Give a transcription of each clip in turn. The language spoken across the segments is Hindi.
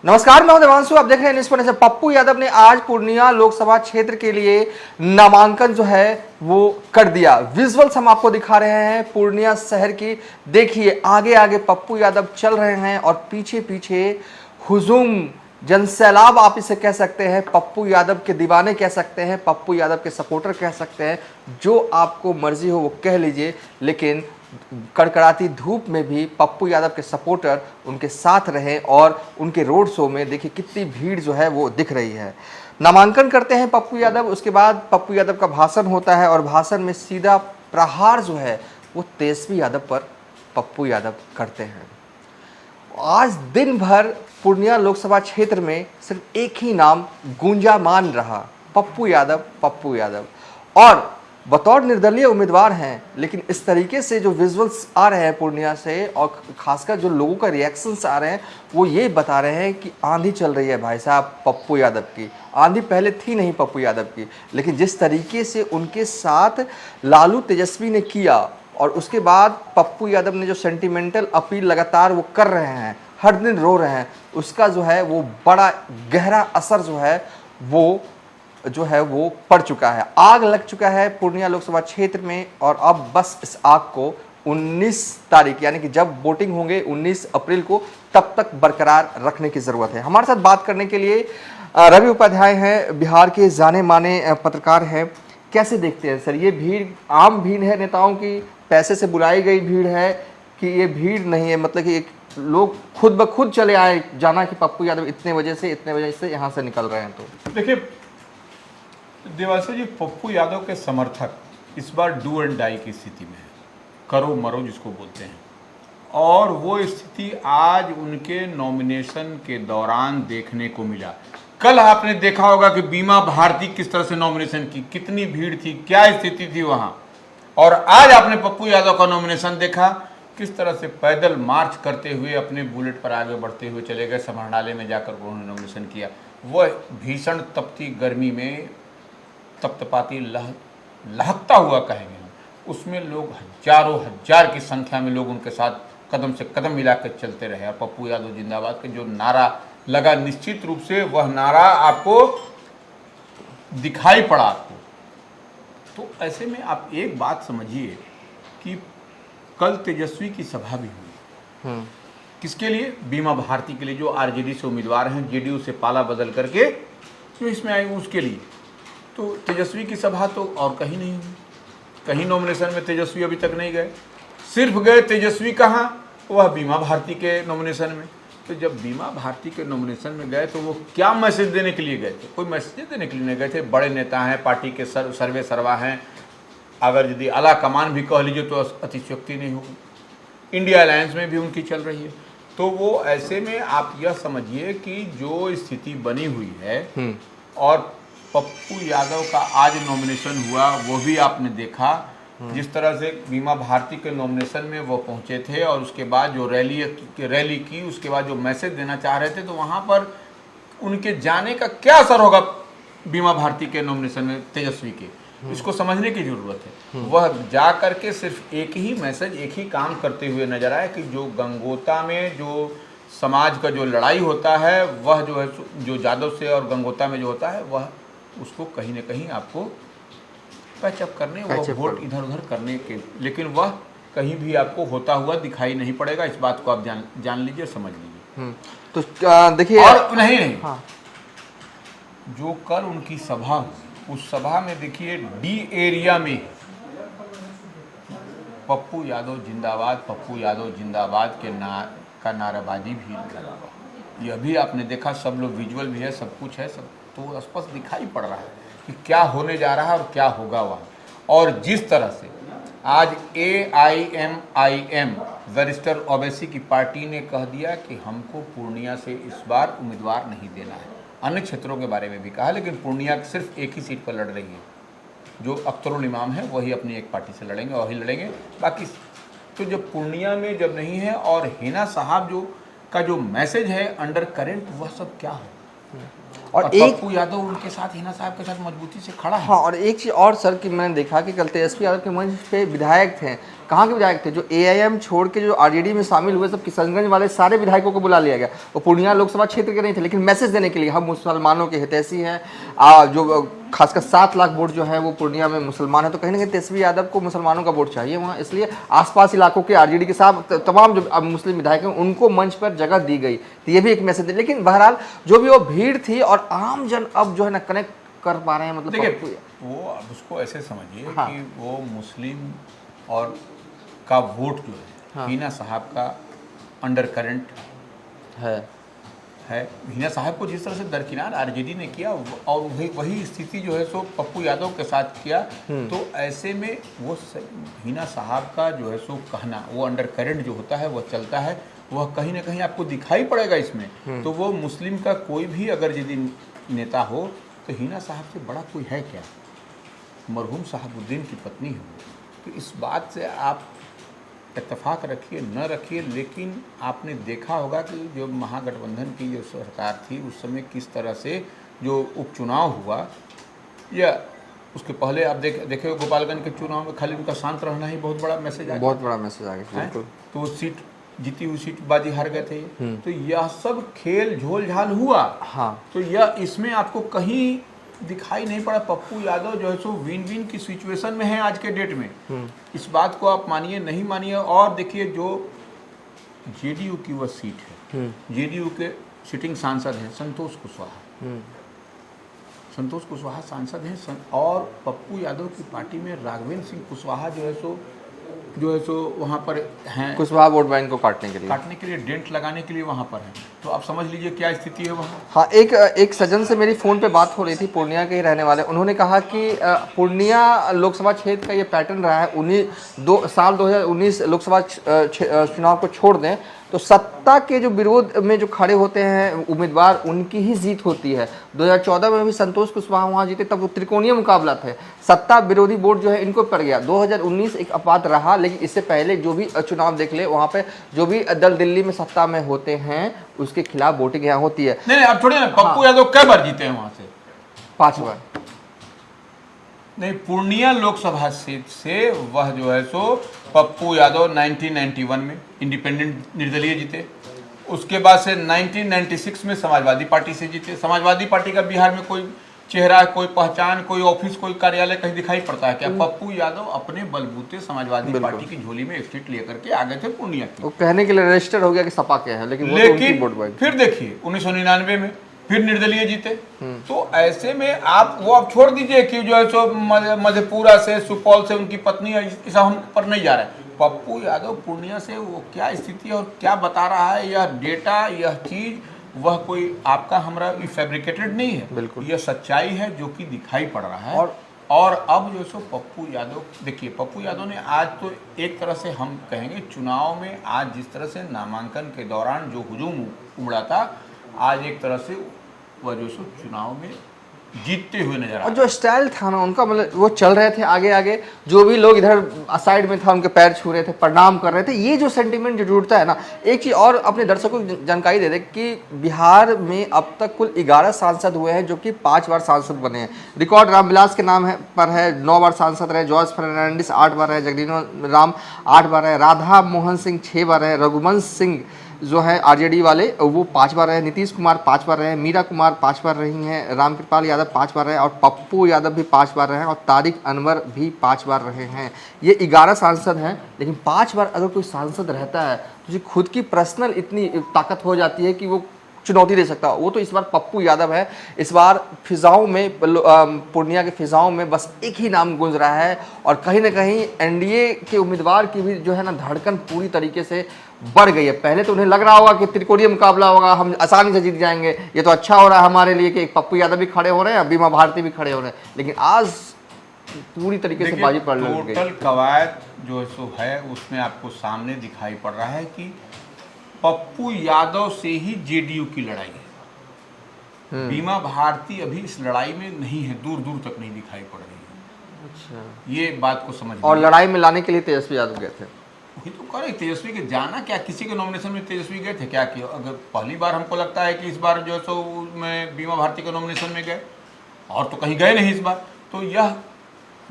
नमस्कार, मैं हूं देवांशु। आप देख रहे हैं न्यूज़ पर। पप्पू यादव ने आज पूर्णिया लोकसभा क्षेत्र के लिए नामांकन जो है वो कर दिया। विजुअल्स हम आपको दिखा रहे हैं पूर्णिया शहर की। देखिए आगे आगे पप्पू यादव चल रहे हैं और पीछे पीछे हुजूम जनसैलाब आप इसे कह सकते हैं, पप्पू यादव के दीवाने कह सकते हैं, पप्पू यादव के सपोर्टर कह सकते हैं, जो आपको मर्जी हो वो कह लीजिए। लेकिन कड़कड़ाती धूप में भी पप्पू यादव के सपोर्टर उनके साथ रहे और उनके रोड शो में देखिए कितनी भीड़ जो है वो दिख रही है। नामांकन करते हैं पप्पू यादव, उसके बाद पप्पू यादव का भाषण होता है और भाषण में सीधा प्रहार जो है वो तेजस्वी यादव पर पप्पू यादव करते हैं। आज दिन भर पूर्णिया लोकसभा क्षेत्र में सिर्फ एक ही नाम गूंजामान रहा, पप्पू यादव, पप्पू यादव। और बतौर निर्दलीय उम्मीदवार हैं, लेकिन इस तरीके से जो विजुअल्स आ रहे हैं पूर्णिया से और खासकर जो लोगों का रिएक्शंस आ रहे हैं वो ये बता रहे हैं कि आंधी चल रही है भाई साहब पप्पू यादव की। आंधी पहले थी नहीं पप्पू यादव की, लेकिन जिस तरीके से उनके साथ लालू तेजस्वी ने किया और उसके बाद पप्पू यादव ने जो सेंटिमेंटल अपील लगातार वो कर रहे हैं, हर दिन रो रहे हैं, उसका जो है वो बड़ा गहरा असर जो है वो पड़ चुका है। आग लग चुका है पूर्णिया लोकसभा क्षेत्र में और अब बस इस आग को 19 तारीख यानी कि जब वोटिंग होंगे 19 अप्रैल को, तब तक बरकरार रखने की जरूरत है। हमारे साथ बात करने के लिए रवि उपाध्याय हैं, बिहार के जाने माने पत्रकार हैं। कैसे देखते हैं सर, ये भीड़ आम भीड़ है, नेताओं की पैसे से बुलाई गई भीड़ है कि ये भीड़ नहीं है, मतलब कि एक लोग खुद ब खुद चले आए जाना कि पप्पू यादव इतने वजह से यहाँ से निकल रहे हैं? तो देखिए देवांशु जी, पप्पू यादव के समर्थक इस बार डू एंड डाई की स्थिति में है, करो मरो जिसको बोलते हैं। और वो स्थिति आज उनके नॉमिनेशन के दौरान देखने को मिला। कल आपने देखा होगा कि बीमा भारती किस तरह से नॉमिनेशन की, कितनी भीड़ थी, क्या स्थिति थी वहां। और आज आपने पप्पू यादव का नॉमिनेशन देखा, किस तरह से पैदल मार्च करते हुए अपने बुलेट पर आगे बढ़ते हुए चले गए समरणालय में जाकर उन्होंने नॉमिनेशन किया। वह भीषण तपती गर्मी में तपतपाती लहकता हुआ कहेंगे हम, उसमें लोग हजारों हजार की संख्या में लोग उनके साथ कदम से कदम मिलाकर चलते रहे। और पप्पू यादव जिंदाबाद के जो नारा लगा, निश्चित रूप से वह नारा आपको दिखाई पड़ा आपको। तो ऐसे में आप एक बात समझिए कि कल तेजस्वी की सभा भी हुई। किसके लिए? बीमा भारती के लिए, जो आरजेडी से उम्मीदवार हैं, जेडीयू से पाला बदल करके जो इसमें आई उसके लिए। तो तेजस्वी की सभा तो और कहीं नहीं हुई, कहीं नॉमिनेशन में तेजस्वी अभी तक नहीं गए। सिर्फ गए तेजस्वी कहाँ? वह बीमा भारती के नॉमिनेशन में। तो जब बीमा भारती के नॉमिनेशन में गए तो वो क्या मैसेज देने के लिए गए थे? कोई मैसेज देने के लिए नहीं गए थे। बड़े नेता हैं, पार्टी के सर्वे सर्वा हैं, अगर यदि आला कमान भी कह लीजिए तो अतिशयोक्ति नहीं होगी। इंडिया अलायंस में भी उनकी चल रही है। तो वो ऐसे में आप यह समझिए कि जो स्थिति बनी हुई है, और पप्पू यादव का आज नॉमिनेशन हुआ वो भी आपने देखा, जिस तरह से बीमा भारती के नॉमिनेशन में वो पहुंचे थे और उसके बाद जो रैली की, उसके बाद जो मैसेज देना चाह रहे थे, तो वहां पर उनके जाने का क्या असर होगा बीमा भारती के नॉमिनेशन में तेजस्वी के, इसको समझने की जरूरत है। वह जा करके सिर्फ एक ही मैसेज, एक ही काम करते हुए नजर आए कि जो गंगोता में जो समाज का जो लड़ाई होता है, वह जो है जो जादव से और गंगोता में जो होता है, वह उसको कहीं न कहीं आपको पैचअप करने, वह वोट इधर उधर करने के, लेकिन वह कहीं भी आपको होता हुआ दिखाई नहीं पड़ेगा। इस बात को आप जान लीजिए, समझ लीजिए। तो देखिए, और नहीं हाँ। जो कल उनकी सभा हुई, उस सभा में देखिए डी एरिया में पप्पू यादव जिंदाबाद, पप्पू यादव जिंदाबाद के का नाराबाजी भी लगा। यह भी आपने देखा, सब लोग विजुअल भी है, सब कुछ है, सब तो स्पष्ट दिखाई पड़ रहा है कि क्या होने जा रहा है और क्या होगा वहाँ। और जिस तरह से आज AIMIM बैरिस्टर ओवैसी की पार्टी ने कह दिया कि हमको पूर्णिया से इस बार उम्मीदवार नहीं देना है। अन्य क्षेत्रों के बारे में भी कहा, लेकिन पूर्णिया सिर्फ एक ही सीट पर लड़ रही है। जो अख्तरुल इमाम है वही अपनी एक पार्टी से लड़ेंगे, वही लड़ेंगे, बाकी तो जब पूर्णिया में जब नहीं है। और हिना साहब जो मैसेज है अंडर करेंट, वह सब क्या है? और पप्पू यादव उनके साथ, हिना साहब के साथ मजबूती से खड़ा है। हाँ, और एक चीज़ और सर कि मैंने देखा कि कल तेजस्वी यादव के मंच पे विधायक थे, कहाँ के विधायक थे जो एआईएम छोड़ के जो आरजेडी में शामिल हुए, सब किशनगंज वाले सारे विधायकों को बुला लिया गया। वो पूर्णिया लोकसभा क्षेत्र के नहीं थे, लेकिन मैसेज देने के लिए हम मुसलमानों के हितैषी हैं, जो खासकर 7 लाख वोट जो है वो पूर्णिया में मुसलमान है, तो कहीं ना कहीं तेजस्वी यादव को मुसलमानों का वोट चाहिए वहाँ, इसलिए आसपास इलाकों के आरजेडी के साथ तमाम जो मुस्लिम विधायक हैं उनको मंच पर जगह दी गई। तो ये भी एक मैसेज है। लेकिन बहरहाल जो भी वो भीड़ थी और आम जन अब जो है ना कनेक्ट कर पा रहे हैं, मतलब देखिए वो आप उसको ऐसे समझिए हाँ। कि वो मुस्लिम और का वोट जो है हाँ। हिना साहब का अंडर करंट है। हिना साहब को जिस तरह से दरकिनार आरजेडी ने किया और वही स्थिति जो है सो पप्पू यादव के साथ किया, तो ऐसे में वो हिना साहब का जो है सो कहना, वो अंडर करंट जो होता है वह चलता है, वह कहीं ना कहीं आपको दिखाई पड़ेगा इसमें। तो वो मुस्लिम का कोई भी अगर यदि नेता हो तो हिना साहब से बड़ा कोई है क्या? मरहूम साहबुद्दीन की पत्नी है वो। तो इस बात से आप इत्तेफाक रखिए न रखिए, लेकिन आपने देखा होगा कि जो महागठबंधन की जो सरकार थी उस समय किस तरह से जो उपचुनाव हुआ, या उसके पहले आप देखे गोपालगंज के चुनाव में खाली उनका शांत रहना ही बहुत बड़ा मैसेज आ गया। बहुत बड़ा मैसेज आ गया, बिल्कुल। तो वो सीट जीती हुई सीट बाजी हार गए थे। तो यह सब खेल झोल झाल हुआ। हाँ। तो यह इसमें आपको कहीं दिखाई नहीं पड़ा। पप्पू यादव जो है सो विन विन की सिचुएशन में है आज के डेट में। इस बात को आप मानिए नहीं मानिए। और देखिए जो जेडीयू की वह सीट है, जेडीयू के सिटिंग सांसद हैं संतोष कुशवाहा। संतोष कुशवाहा सांसद हैं और पप्पू यादव की पार्टी में राघवेंद्र सिंह कुशवाहा जो है सो वहाँ पर हैं, कुशवाहा वोट बैंक को काटने के लिए डेंट लगाने के लिए वहाँ पर हैं। तो आप समझ लीजिए क्या स्थिति है वहाँ। हाँ, एक सज्जन से मेरी फ़ोन पे बात हो रही थी, पूर्णिया के ही रहने वाले। उन्होंने कहा कि पूर्णिया लोकसभा क्षेत्र का ये पैटर्न रहा है। साल 2019 लोकसभा चुनाव को छोड़ दें तो सत्ता के जो विरोध में जो खड़े होते हैं उम्मीदवार, उनकी ही जीत होती है। 2014 में भी संतोष कुशवाहा वहाँ जीते, तब वो त्रिकोणीय मुकाबला थे। सत्ता विरोधी वोट जो है इनको पड़ गया। 2019 एक अपवाद रहा, लेकिन इससे पहले जो भी चुनाव देख ले, वहाँ पे जो भी दल दिल्ली में सत्ता में होते हैं उसके खिलाफ वोटिंग यहाँ होती है। नहीं अब थोड़ी ना पप्पू यादव कई बार जीते हैं वहाँ से? 5 बार। नहीं, पूर्णिया लोकसभा सीट से वह जो है सो पप्पू यादव 1991 में इंडिपेंडेंट निर्दलीय जीते। उसके बाद से 1996 में समाजवादी पार्टी से जीते। समाजवादी पार्टी का बिहार में कोई चेहरा, कोई पहचान, कोई ऑफिस, कोई कार्यालय कहीं दिखाई पड़ता है क्या? पप्पू यादव अपने बलबूते समाजवादी पार्टी की झोली में एक सीट लेकर के आ गए थे पूर्णिया की। वो कहने के लिए रजिस्टर हो गया कि सपा क्या है, लेकिन फिर देखिए 1999 में फिर निर्दलीय जीते। तो ऐसे में आप वो आप छोड़ दीजिए कि जो है सो मधेपुरा से, सुपौल से उनकी पत्नी, इस हम पर नहीं जा रहा है। पप्पू यादव पूर्णिया से वो क्या स्थिति है और क्या बता रहा है, यह डेटा, यह चीज, वह कोई आपका हमारा फैब्रिकेटेड नहीं है, बिल्कुल यह सच्चाई है जो कि दिखाई पड़ रहा है। और अब जो सो पप्पू यादव, देखिए पप्पू यादव ने आज तो एक तरह से हम कहेंगे चुनाव में आज जिस तरह से नामांकन के दौरान जो हुजूम उमड़ा था, आज एक तरह से वह जो सो चुनाव में जीतते हुए नजर आ। और जो स्टाइल था ना उनका, मतलब वो चल रहे थे आगे आगे, जो भी लोग इधर साइड में था उनके पैर छू रहे थे, प्रणाम कर रहे थे। ये जो सेंटिमेंट जो जुड़ता है ना, एक चीज़ और अपने दर्शकों को जानकारी दे दे कि बिहार में अब तक कुल 11 सांसद हुए हैं जो कि 5 बार सांसद बने हैं। रिकॉर्ड रामविलास के नाम पर है, 9 बार सांसद रहे। जॉर्ज फर्नांडिस 8 बार है, जगदीश राम 8 बार है, राधा मोहन सिंह 6 बार है, रघुवंश सिंह जो है आरजेडी वाले वो 5 बार रहे, नीतीश कुमार 5 बार रहे, मीरा कुमार 5 बार रही हैं, रामकृपाल यादव 5 बार रहे और पप्पू यादव भी 5 बार रहे हैं और तारिक अनवर भी 5 बार रहे हैं। ये 11 सांसद हैं, लेकिन 5 बार अगर कोई सांसद रहता है तो खुद की पर्सनल इतनी ताकत हो जाती है कि वो चुनौती दे सकता है। वो तो इस बार पप्पू यादव है। इस बार फिजाओं में, पूर्णिया के फिजाओं में बस एक ही नाम गूंज रहा है और कहीं ना कहीं एनडीए के उम्मीदवार की भी जो है ना धड़कन पूरी तरीके से बढ़ गई है। पहले तो उन्हें लग रहा होगा कि त्रिकोणीय मुकाबला होगा, हम आसानी से जीत जाएंगे, ये तो अच्छा हो रहा है हमारे लिए कि एक पप्पू यादव भी खड़े हो रहे हैं, बीमा भारती भी खड़े हो रहे हैं, लेकिन आज पूरी तरीके से बाजी पड़ गई। टोटल कवायद जो सो है उसमें आपको सामने दिखाई पड़ रहा है कि पप्पू यादव से ही जेडीयू की लड़ाई है। बीमा भारती अभी इस लड़ाई में नहीं है, दूर दूर तक नहीं दिखाई पड़ रही है। अच्छा, ये बात को समझ। और लड़ाई में लाने के लिए तेजस्वी यादव गए थे। वही तो करे, तेजस्वी के जाना क्या, किसी के नॉमिनेशन में तेजस्वी गए थे क्या? कि अगर पहली बार हमको लगता है कि इस बार जो है सो मैं बीमा भारती के नॉमिनेशन में गए, और तो कहीं गए नहीं इस बार। तो यह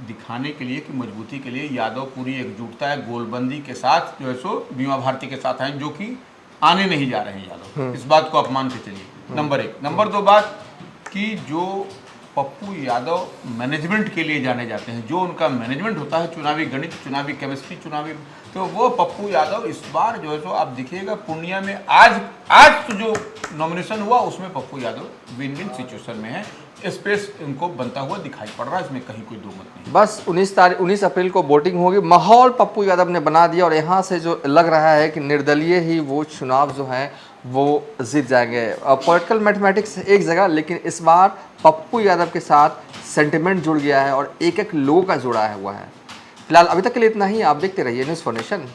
दिखाने के लिए कि मजबूती के लिए यादव पूरी एकजुटता है गोलबंदी के साथ जो है सो बीमा भारती के साथ आए, जो कि आने नहीं जा रहे हैं यादव। इस बात को आप मान के चलिए, नंबर 1। नंबर 2 बात कि जो पप्पू यादव मैनेजमेंट के लिए जाने जाते हैं, जो उनका मैनेजमेंट होता है, चुनावी गणित, चुनावी केमिस्ट्री, चुनावी, तो वो पप्पू यादव इस बार जो है तो आप देखिएगा पूर्णिया में आज तो जो नॉमिनेशन हुआ उसमें Pappu Yadav win win situation में है, स्पेस उनको बनता हुआ दिखाई पड़ रहा है, इसमें कहीं कोई दो मत नहीं। बस 19 अप्रैल को वोटिंग होगी, माहौल पप्पू यादव ने बना दिया और यहाँ से जो लग रहा है कि निर्दलीय ही वो चुनाव जो है वो जीत जाएंगे। पॉलिटिकल मैथमेटिक्स एक जगह, लेकिन इस बार पप्पू यादव के साथ सेंटिमेंट जुड़ गया है और एक एक लोगों का जुड़ा हुआ है। फिलहाल अभी तक के लिए इतना ही। आप देखते रहिए न्यूज़ फॉर नेशन।